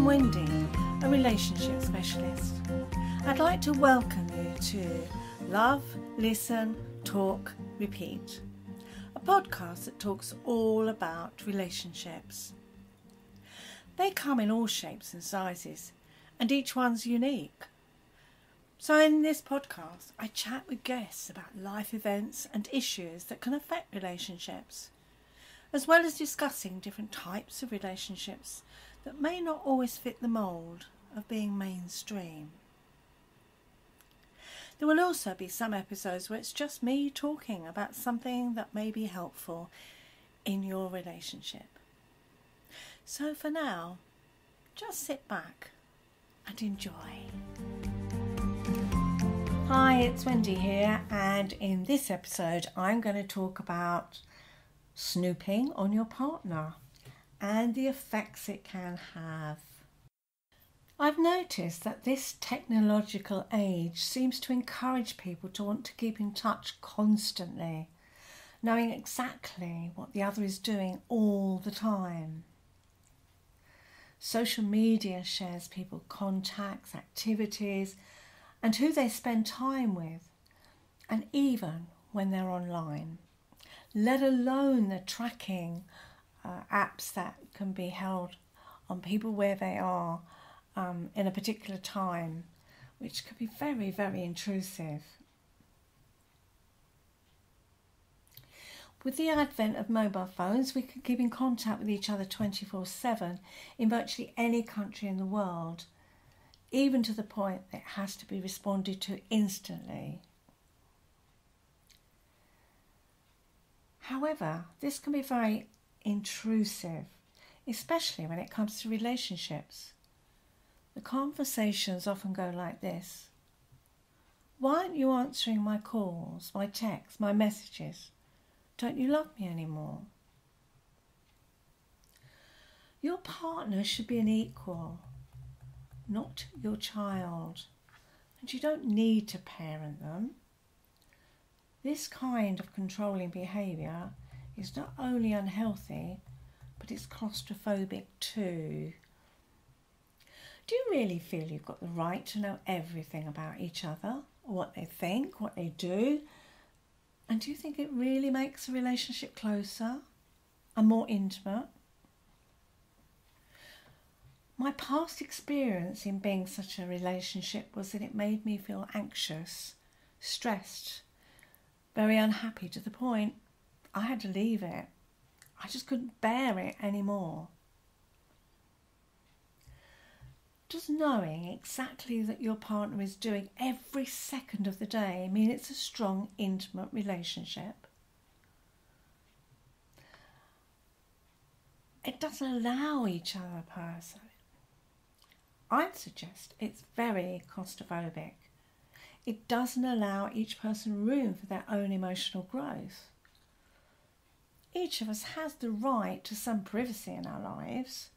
I'm Wendy, a relationship specialist. I'd like to welcome you to Love, Listen, Talk, Repeat, a podcast that talks all about relationships. They come in all shapes and sizes, and each one's unique. So in this podcast, I chat with guests about life events and issues that can affect relationships, as well as discussing different types of relationships that may not always fit the mould of being mainstream. There will also be some episodes where it's just me talking about something that may be helpful in your relationship. So for now, just sit back and enjoy. Hi, it's Wendy here, and in this episode I'm going to talk about snooping on your partner and the effects it can have. I've noticed that this technological age seems to encourage people to want to keep in touch constantly, knowing exactly what the other is doing all the time. Social media shares people's contacts, activities, and who they spend time with, and even when they're online, let alone the tracking apps that can be held on people where they are in a particular time, which could be very, very intrusive. With the advent of mobile phones, we can keep in contact with each other 24/7 in virtually any country in the world, even to the point that it has to be responded to instantly. However, this can be very intrusive, especially when it comes to relationships. The conversations often go like this: why aren't you answering my calls, my texts, my messages? Don't you love me anymore? Your partner should be an equal, not your child, and you don't need to parent them. This kind of controlling behaviour is not only unhealthy, but it's claustrophobic too. Do you really feel you've got the right to know everything about each other, or what they think, what they do? And do you think it really makes a relationship closer and more intimate? My past experience in being such a relationship was that it made me feel anxious, stressed, very unhappy, to the point I had to leave it. I just couldn't bear it anymore. Does knowing exactly that your partner is doing every second of the day mean it's a strong, intimate relationship? It doesn't allow each other personally. I'd suggest it's very claustrophobic. It doesn't allow each person room for their own emotional growth. Each of us has the right to some privacy in our lives.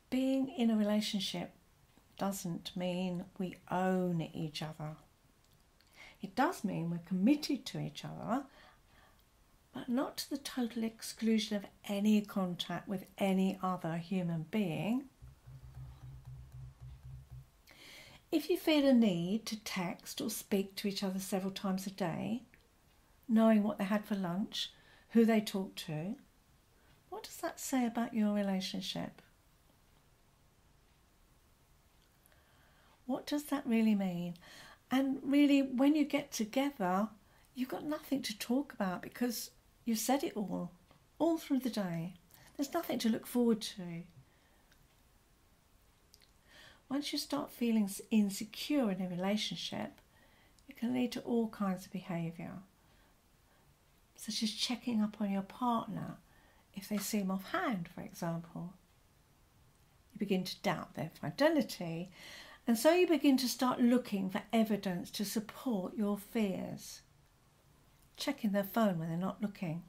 Being in a relationship doesn't mean we own each other. It does mean we're committed to each other, but not to the total exclusion of any contact with any other human being. If you feel a need to text or speak to each other several times a day, knowing what they had for lunch, who they talked to, what does that say about your relationship? What does that really mean? And really, when you get together, you've got nothing to talk about because you've said it all through the day. There's nothing to look forward to. Once you start feeling insecure in a relationship, it can lead to all kinds of behaviour, such as checking up on your partner if they seem offhand, for example. You begin to doubt their fidelity, and so you begin to start looking for evidence to support your fears. Checking their phone when they're not looking,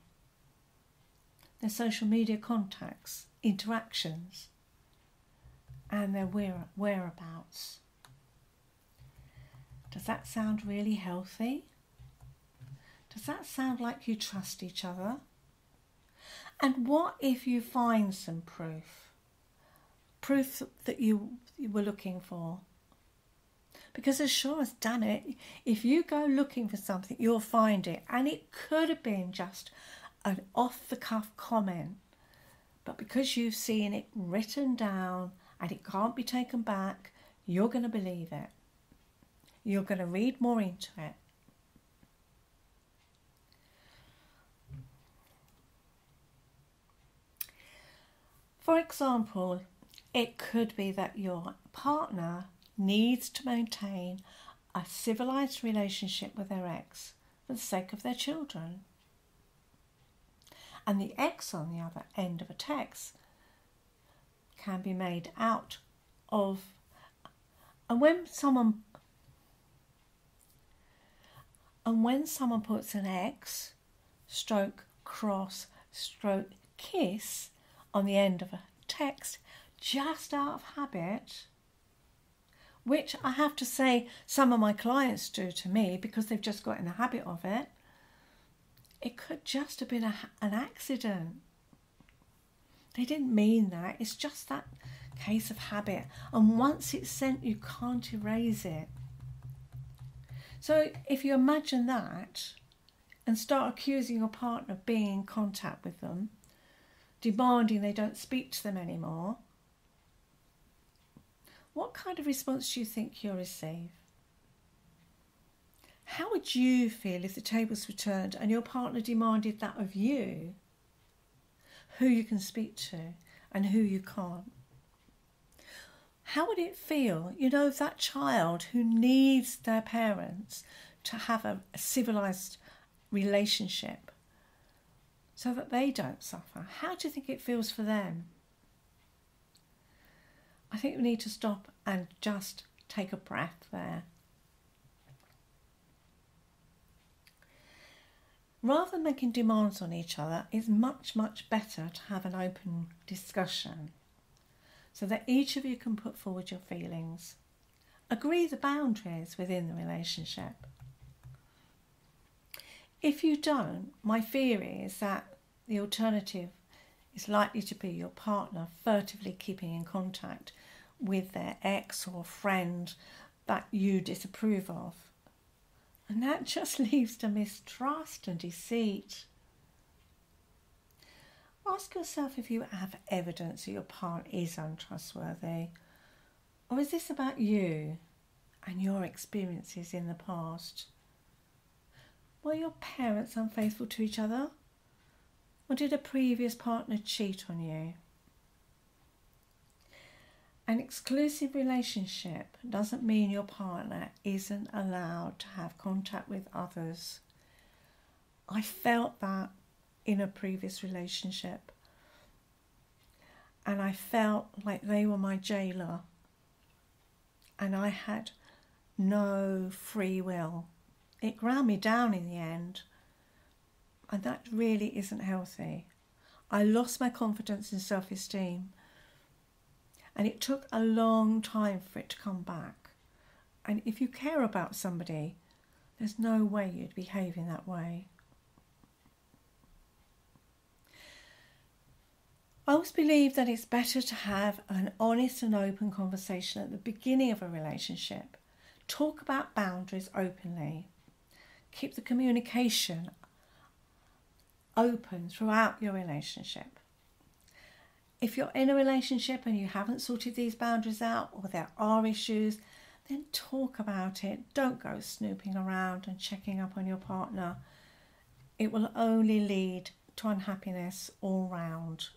their social media contacts, interactions, and their whereabouts. Does that sound really healthy? Does that sound like you trust each other? And what if you find some proof proof that you were looking for. Because as sure as damn it, if you go looking for something, you'll find it. And it could have been just an off-the-cuff comment. But because you've seen it written down and it can't be taken back, you're going to believe it. You're going to read more into it. For example, it could be that your partner needs to maintain a civilized relationship with their ex for the sake of their children. And the ex on the other end of a text can be made out of, and when someone puts an X, stroke, cross, stroke, kiss on the end of a text, just out of habit, which I have to say some of my clients do to me because they've just got in the habit of it, it could just have been an accident. They didn't mean that. It's just that case of habit. And once it's sent, you can't erase it. So if you imagine that and start accusing your partner of being in contact with them, demanding they don't speak to them anymore, what kind of response do you think you'll receive? How would you feel if the tables were turned and your partner demanded that of you, who you can speak to and who you can't? How would it feel, that child who needs their parents to have a civilised relationship so that they don't suffer? How do you think it feels for them? I think we need to stop and just take a breath there. Rather than making demands on each other, it's much, much better to have an open discussion so that each of you can put forward your feelings. Agree the boundaries within the relationship. If you don't, my fear is that the alternative is likely to be your partner furtively keeping in contact with their ex or friend that you disapprove of. And that just leads to mistrust and deceit. Ask yourself if you have evidence that your partner is untrustworthy, or is this about you and your experiences in the past? Were your parents unfaithful to each other? Or did a previous partner cheat on you? An exclusive relationship doesn't mean your partner isn't allowed to have contact with others. I felt that in a previous relationship, and I felt like they were my jailer and I had no free will. It ground me down in the end, and that really isn't healthy. I lost my confidence and self-esteem, and it took a long time for it to come back. And if you care about somebody, there's no way you'd behave in that way. I always believe that it's better to have an honest and open conversation at the beginning of a relationship. Talk about boundaries openly. Keep the communication open throughout your relationship. If you're in a relationship and you haven't sorted these boundaries out, or there are issues, then talk about it. Don't go snooping around and checking up on your partner. It will only lead to unhappiness all round.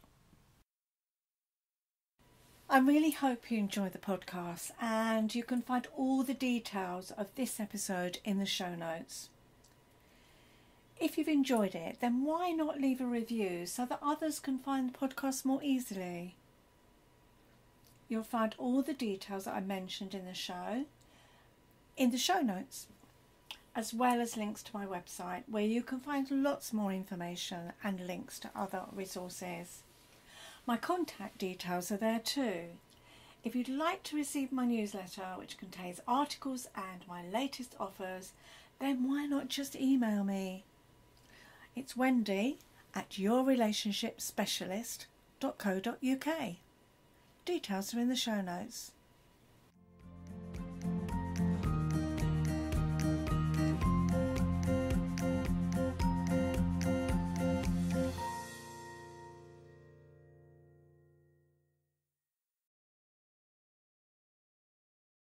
I really hope you enjoy the podcast, and you can find all the details of this episode in the show notes. If you've enjoyed it, then why not leave a review so that others can find the podcast more easily? You'll find all the details that I mentioned in the show notes, as well as links to my website, where you can find lots more information and links to other resources. My contact details are there too. If you'd like to receive my newsletter, which contains articles and my latest offers, then why not just email me? It's Wendy at yourrelationshipspecialist.co.uk. Details are in the show notes.